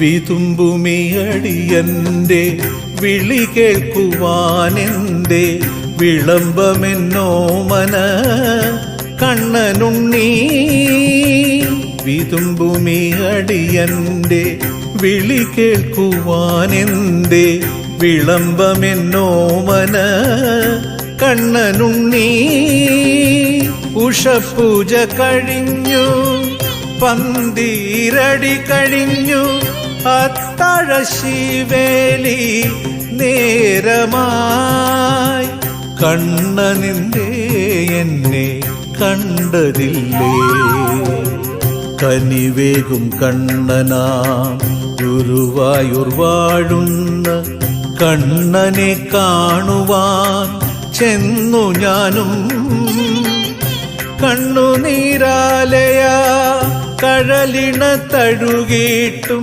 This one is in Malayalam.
വിതുമ്പുമിയടിയന്റെ വിളി കേൾക്കുവാനെന്റെ വിളംബമെന്നോമന കണ്ണനുണ്ണീ. വിതുമ്പുമിയടിയന്റെ വിളി കേൾക്കുവാനെന്റെ വിളംബമെന്നോമന കണ്ണനുണ്ണീ. ഉഷപൂജ കഴിഞ്ഞു, പന്തീരടി കഴിഞ്ഞു, അത്താഴശീവേലി നേരമായി. കണ്ണനെന്തേ എന്നെ കണ്ടതില്ലേ? കനിവേകും കണ്ണനാം ഗുരുവായൂർ വാഴുന്ന കണ്ണനെ കാണുവാൻ ചെന്നു ഞാനും. കണ്ണുനീരാലയ കഴലിണ തഴുകിയിട്ടും